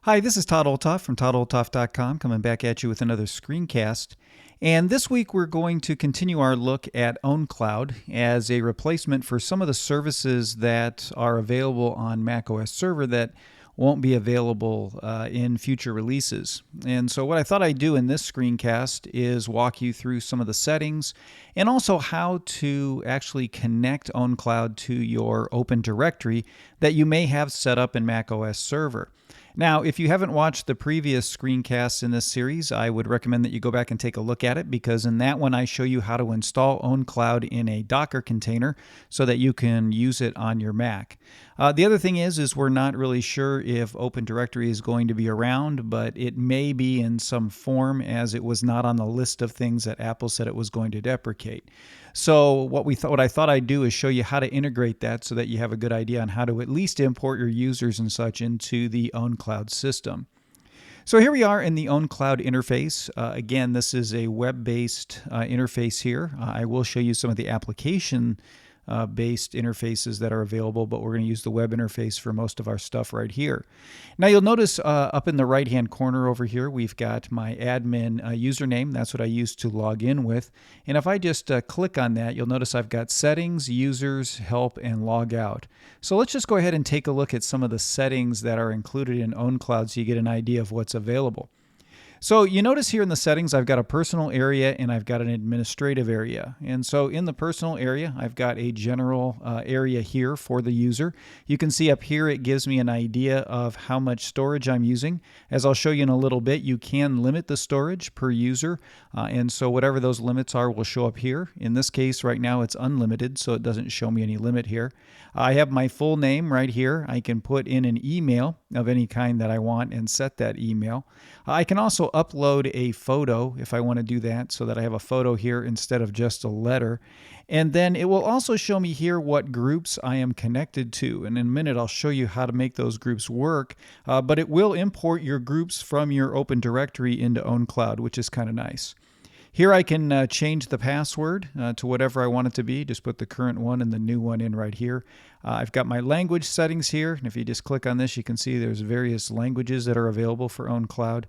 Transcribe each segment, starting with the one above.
Hi, this is Todd Olthoff from toddolthoff.com coming back at you with another screencast. And this week we're going to continue our look at OwnCloud as a replacement for some of the services that are available on macOS server that won't be available in future releases. And so what I thought I'd do in this screencast is walk you through some of the settings and also how to actually connect OwnCloud to your Open Directory that you may have set up in macOS server. Now, if you haven't watched the previous screencasts in this series, I would recommend that you go back and take a look at it, because in that one I show you how to install OwnCloud in a Docker container so that you can use it on your Mac. The other thing is we're not really sure if Open Directory is going to be around, but it may be in some form, as it was not on the list of things that Apple said it was going to deprecate. So what I thought I'd do is show you how to integrate that so that you have a good idea on how to at least import your users and such into the OwnCloud system. So here we are in the OwnCloud interface. Again, this is a web-based interface here. I will show you some of the application based interfaces that are available, but we're going to use the web interface for most of our stuff right here. Now you'll notice up in the right hand corner over here we've got my admin username. That's what I use to log in with, and if I just click on that, you'll notice I've got settings, users, help, and log out. So let's just go ahead and take a look at some of the settings that are included in OwnCloud so you get an idea of what's available. So you notice here in the settings, I've got a personal area and I've got an administrative area. And so in the personal area, I've got a general area here for the user. You can see up here, it gives me an idea of how much storage I'm using. As I'll show you in a little bit, you can limit the storage per user. And so whatever those limits are will show up here. In this case, right now it's unlimited, so it doesn't show me any limit here. I have my full name right here. I can put in an email of any kind that I want and set that email. I can also upload a photo if I want to do that, so that I have a photo here instead of just a letter. And then it will also show me here what groups I am connected to. And in a minute, I'll show you how to make those groups work. But it will import your groups from your Open Directory into OwnCloud, which is kind of nice. Here I can change the password to whatever I want it to be. Just put the current one and the new one in right here. I've got my language settings here, and if you just click on this, you can see there's various languages that are available for OwnCloud.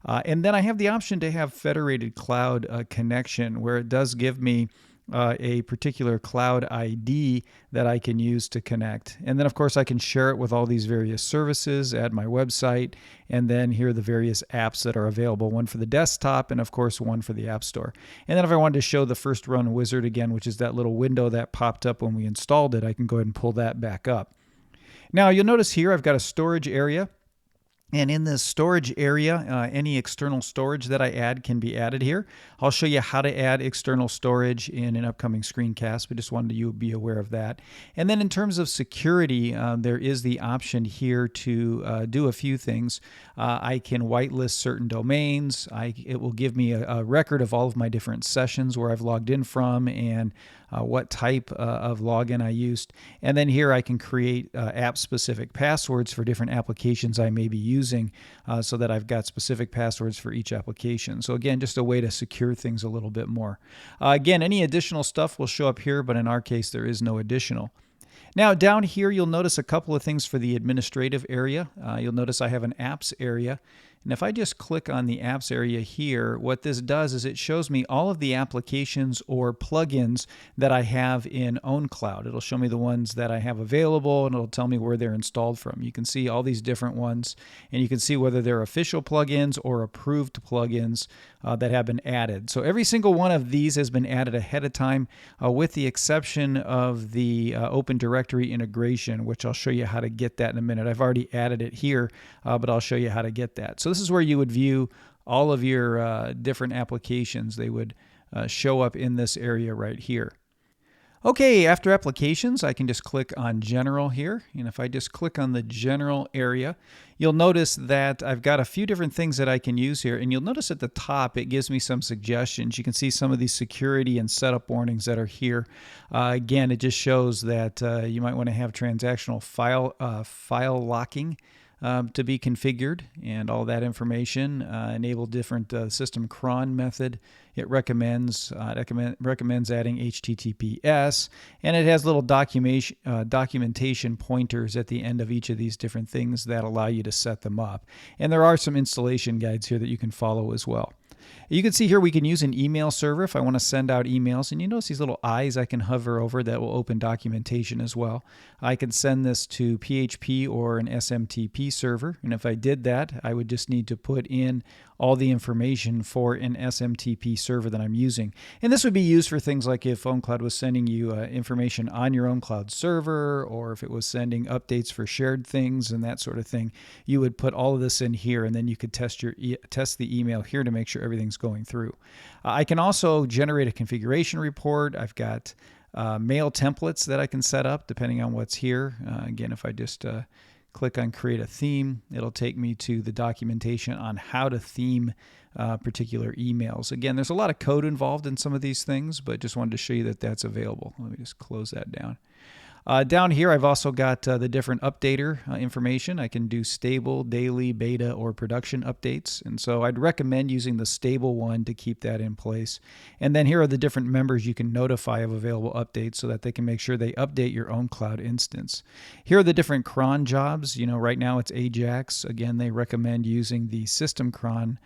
And then I have the option to have federated cloud connection, where it does give me a particular cloud ID that I can use to connect. And then of course I can share it with all these various services, add my website, and then here are the various apps that are available, one for the desktop and of course one for the App Store. And then if I wanted to show the first run wizard again, which is that little window that popped up when we installed it, I can go ahead and pull that back up. Now you'll notice here I've got a storage area. And in this storage area, any external storage that I add can be added here. I'll show you how to add external storage in an upcoming screencast, but just wanted you to be aware of that. And then in terms of security, there is the option here to do a few things. I can whitelist certain domains. It will give me a record of all of my different sessions where I've logged in from and what type of login I used. And then here I can create app-specific passwords for different applications I may be using so that I've got specific passwords for each application. So again, just a way to secure things a little bit more. Again, any additional stuff will show up here, but in our case, there is no additional. Now down here, you'll notice a couple of things for the administrative area. You'll notice I have an apps area. And if I just click on the apps area here, what this does is it shows me all of the applications or plugins that I have in OwnCloud. It'll show me the ones that I have available, and it'll tell me where they're installed from. You can see all these different ones, and you can see whether they're official plugins or approved plugins that have been added. So every single one of these has been added ahead of time, with the exception of the Open Directory integration, which I'll show you how to get that in a minute. I've already added it here, but I'll show you how to get that. So this is where you would view all of your different applications. They would show up in this area right here. Okay, after applications, I can just click on General here. And if I just click on the General area, you'll notice that I've got a few different things that I can use here. And you'll notice at the top, it gives me some suggestions. You can see some of these security and setup warnings that are here. Again, it just shows that you might want to have transactional file locking to be configured, and all that information. Enable different system cron method. It recommends adding HTTPS, and it has little documentation pointers at the end of each of these different things that allow you to set them up. And there are some installation guides here that you can follow as well. You can see here we can use an email server if I want to send out emails, and you notice these little eyes I can hover over that will open documentation as well. I can send this to PHP or an SMTP server, and if I did that, I would just need to put in all the information for an SMTP server that I'm using. And this would be used for things like if OwnCloud was sending you information on your OwnCloud server, or if it was sending updates for shared things and that sort of thing. You would put all of this in here, and then you could test the email here to make sure everything's going through. I can also generate a configuration report. I've got mail templates that I can set up depending on what's here. Again, if I just click on create a theme, it'll take me to the documentation on how to theme particular emails. Again, there's a lot of code involved in some of these things, but just wanted to show you that that's available. Let me just close that down. Down here, I've also got the different updater information. I can do stable, daily, beta, or production updates. And so I'd recommend using the stable one to keep that in place. And then here are the different members you can notify of available updates so that they can make sure they update your own cloud instance. Here are the different cron jobs. You know, right now it's Ajax. Again, they recommend using the system cron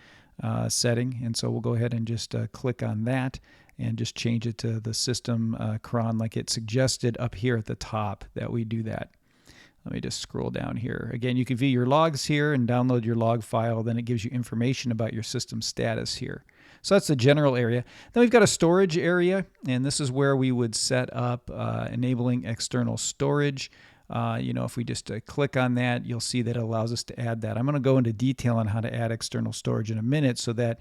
setting. And so we'll go ahead and just click on that and just change it to the system cron like it suggested up here at the top that we do that. Let me just scroll down here. Again, you can view your logs here and download your log file. Then it gives you information about your system status here. So that's the general area. Then we've got a storage area, and this is where we would set up enabling external storage. If we just click on that, you'll see that it allows us to add that. I'm going to go into detail on how to add external storage in a minute so that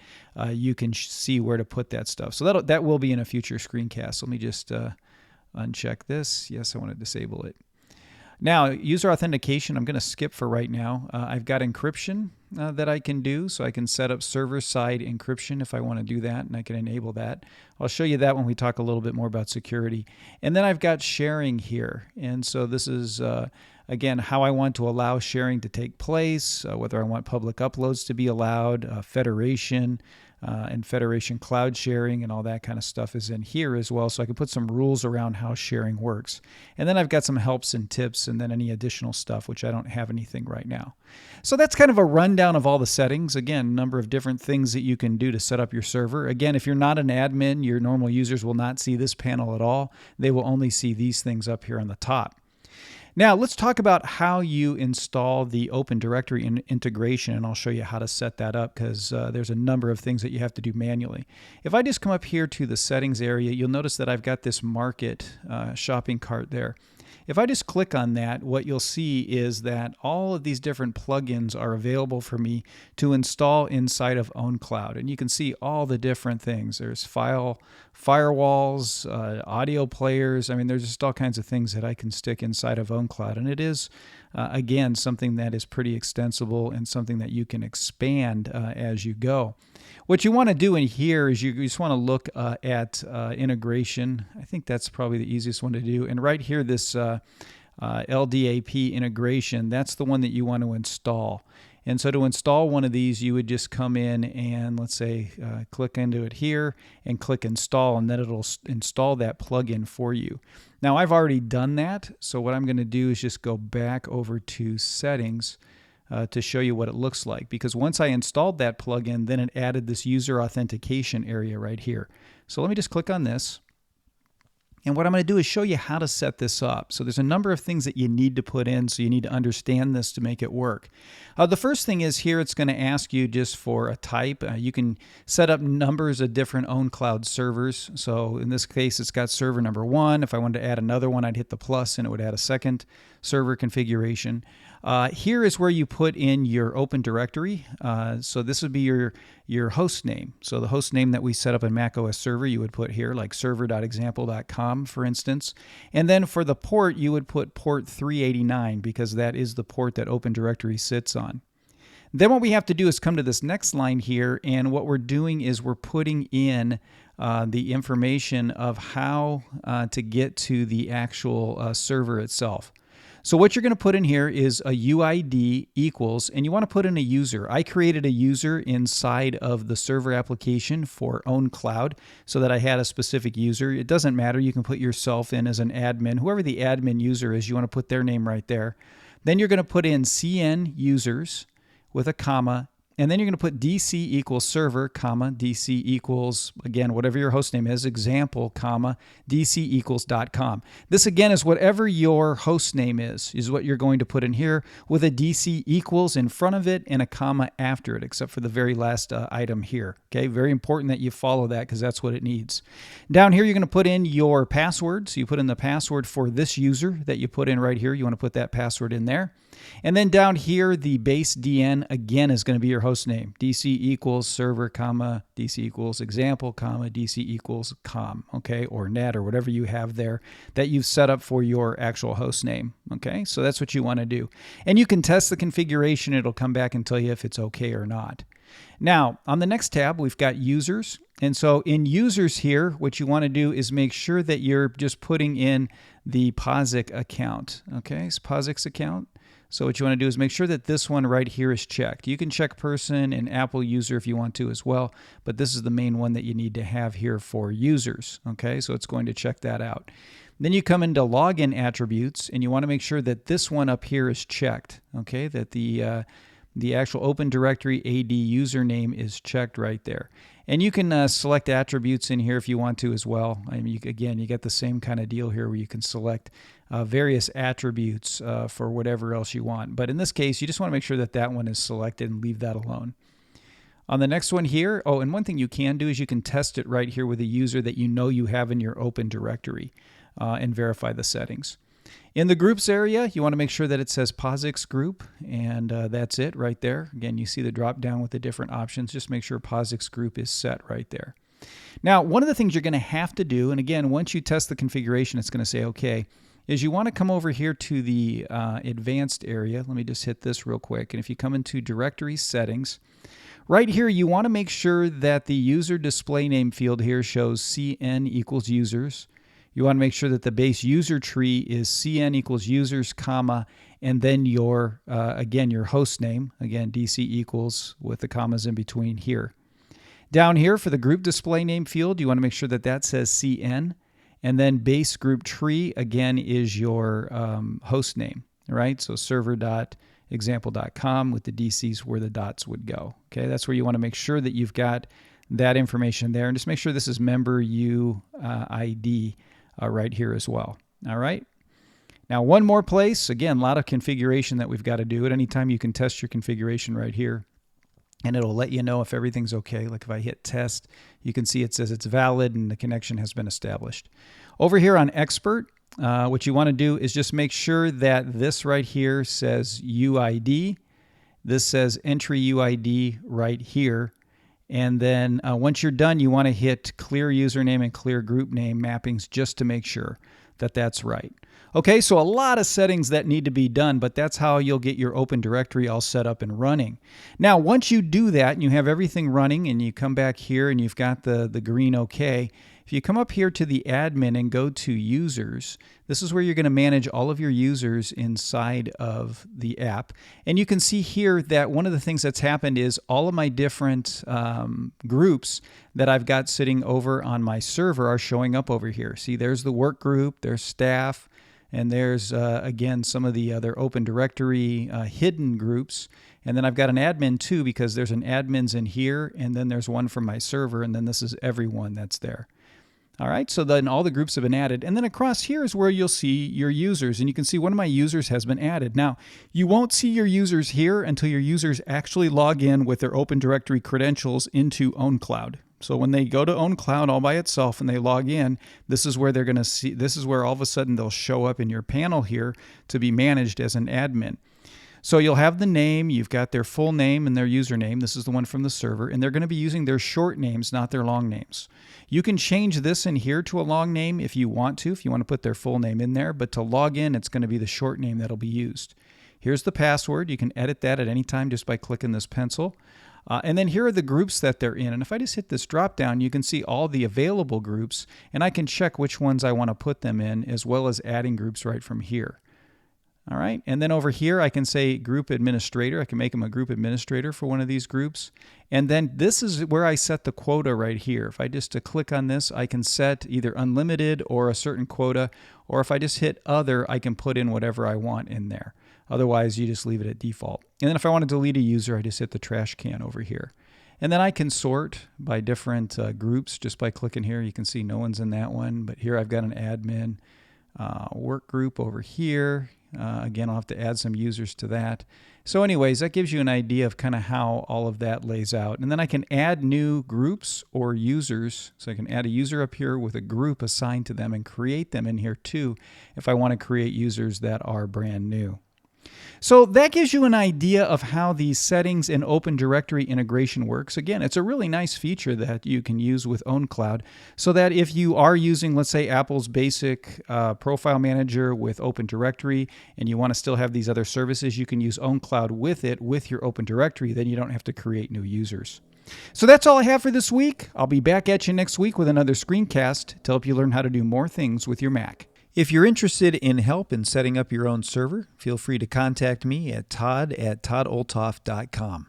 you can see where to put that stuff. So that will be in a future screencast. So let me just uncheck this. Yes, I want to disable it. Now, user authentication, I'm going to skip for right now. I've got encryption that I can do, so I can set up server-side encryption if I want to do that, and I can enable that. I'll show you that when we talk a little bit more about security. And then I've got sharing here, and so this is, again, how I want to allow sharing to take place, whether I want public uploads to be allowed, federation, and federation cloud sharing and all that kind of stuff is in here as well. So I can put some rules around how sharing works. And then I've got some helps and tips and then any additional stuff, which I don't have anything right now. So that's kind of a rundown of all the settings. Again, a number of different things that you can do to set up your server. Again, if you're not an admin, your normal users will not see this panel at all. They will only see these things up here on the top. Now, let's talk about how you install the Open Directory integration, and I'll show you how to set that up because there's a number of things that you have to do manually. If I just come up here to the settings area, you'll notice that I've got this market shopping cart there. If I just click on that, what you'll see is that all of these different plugins are available for me to install inside of OwnCloud. And you can see all the different things. There's firewalls, audio players. I mean, there's just all kinds of things that I can stick inside of OwnCloud. And it is, again, something that is pretty extensible and something that you can expand as you go. What you want to do in here is you just want to look at integration. I think that's probably the easiest one to do. And right here, this LDAP integration, that's the one that you want to install. And so to install one of these, you would just come in and let's say click into it here and click install, and then it'll install that plugin for you. Now I've already done that, so what I'm going to do is just go back over to settings to show you what it looks like, because once I installed that plugin, then it added this user authentication area right here. So let me just click on this. And what I'm going to do is show you how to set this up. So there's a number of things that you need to put in, so you need to understand this to make it work. The first thing is here it's going to ask you just for a type. You can set up numbers of different OwnCloud servers. So in this case, it's got server number 1. If I wanted to add another one, I'd hit the plus and it would add a second server configuration. Here is where you put in your Open Directory. So this would be your host name. So the host name that we set up in macOS server, you would put here, like server.example.com, for instance. And then for the port, you would put port 389 because that is the port that Open Directory sits on. Then what we have to do is come to this next line here, and what we're doing is we're putting in the information of how to get to the actual server itself. So what you're going to put in here is a UID equals, and you want to put in a user. I created a user inside of the server application for OwnCloud so that I had a specific user. It doesn't matter. You can put yourself in as an admin. Whoever the admin user is, you want to put their name right there. Then you're going to put in CN users with a comma, and then you're going to put DC equals server, comma, DC equals, again, whatever your host name is, example, comma, DC equals .com. This, again, is whatever your host name is what you're going to put in here with a DC equals in front of it and a comma after it, except for the very last item here. Okay, very important that you follow that because that's what it needs. Down here, you're going to put in your password. So you put in the password for this user that you put in right here. You want to put that password in there. And then down here, the base DN, again, is going to be your host name. DC equals server, comma, DC equals example, comma, DC equals com, okay, or net, or whatever you have there that you've set up for your actual host name, okay? So that's what you want to do. And you can test the configuration. It'll come back and tell you if it's okay or not. Now, on the next tab, we've got users. And so in users here, what you want to do is make sure that you're just putting in the POSIX account, okay? It's POSIX account. So what you want to do is make sure that this one right here is checked. You can check person and Apple user if you want to as well, but this is the main one that you need to have here for users. Okay, so it's going to check that out. Then you come into login attributes, and you want to make sure that this one up here is checked. Okay, that the actual Open Directory AD username is checked right there. And you can select attributes in here if you want to as well. I mean, again, you get the same kind of deal here where you can select various attributes for whatever else you want. But in this case, you just want to make sure that that one is selected and leave that alone. On the next one here, oh, and one thing you can do is you can test it right here with a user that you know you have in your Open Directory and verify the settings. In the groups area, you want to make sure that it says POSIX group, and that's it right there. Again, you see the drop down with the different options. Just make sure POSIX group is set right there. Now, one of the things you're going to have to do, and again, once you test the configuration, it's going to say okay, is you want to come over here to the advanced area. Let me just hit this real quick. And if you come into directory settings, right here, you want to make sure that the user display name field here shows CN equals users. You want to make sure that the base user tree is CN equals users, comma, and then your, again, your host name, again, DC equals with the commas in between here. Down here for the group display name field, you want to make sure that that says CN, and then base group tree, again, is your host name, right? So server.example.com with the DCs where the dots would go. Okay, that's where you want to make sure that you've got that information there, and just make sure this is member UID right here as well. All right. Now, one more place. Again, a lot of configuration that we've got to do. At any time, you can test your configuration right here, and it'll let you know if everything's okay. Like if I hit test, you can see it says it's valid and the connection has been established. Over here on expert, what you want to do is just make sure that this right here says UID. This says entry UID right here. And then once you're done, you want to hit clear username and clear group name mappings just to make sure that that's right. Okay, so a lot of settings that need to be done, but that's how you'll get your Open Directory all set up and running. Now, once you do that and you have everything running and you come back here and you've got the green OK, if you come up here to the admin and go to users, this is where you're going to manage all of your users inside of the app. And you can see here that one of the things that's happened is all of my different groups that I've got sitting over on my server are showing up over here. See, there's the work group, there's staff, and there's, again, some of the other Open Directory hidden groups. And then I've got an admin too, because there's an admins in here, and then there's one from my server, and then this is everyone that's there. All right, so then all the groups have been added. And then across here is where you'll see your users. And you can see one of my users has been added. Now, you won't see your users here until your users actually log in with their Open Directory credentials into OwnCloud. So when they go to OwnCloud all by itself and they log in, this is where they're going to see, this is where all of a sudden they'll show up in your panel here to be managed as an admin. So you'll have the name, you've got their full name and their username. This is the one from the server, and they're going to be using their short names, not their long names. You can change this in here to a long name if you want to put their full name in there, but to log in, it's going to be the short name that'll be used. Here's the password. You can edit that at any time just by clicking this pencil. And then here are the groups that they're in. And if I just hit this drop down, you can see all the available groups, and I can check which ones I want to put them in, as well as adding groups right from here. All right, and then over here I can say group administrator. I can make them a group administrator for one of these groups. And then this is where I set the quota right here. If I just click on this, I can set either unlimited or a certain quota, or if I just hit other, I can put in whatever I want in there. Otherwise, you just leave it at default. And then if I want to delete a user, I just hit the trash can over here. And then I can sort by different groups just by clicking here. You can see no one's in that one, but here I've got an admin work group over here. Again, I'll have to add some users to that. So anyways, that gives you an idea of kind of how all of that lays out. And then I can add new groups or users. So I can add a user up here with a group assigned to them and create them in here too if I want to create users that are brand new. So that gives you an idea of how the settings and Open Directory integration works. Again, it's a really nice feature that you can use with OwnCloud so that if you are using, let's say, Apple's basic profile manager with Open Directory and you want to still have these other services, you can use OwnCloud with it with your Open Directory. Then you don't have to create new users. So that's all I have for this week. I'll be back at you next week with another screencast to help you learn how to do more things with your Mac. If you're interested in help in setting up your own server, feel free to contact me at todd@toddolthoff.com.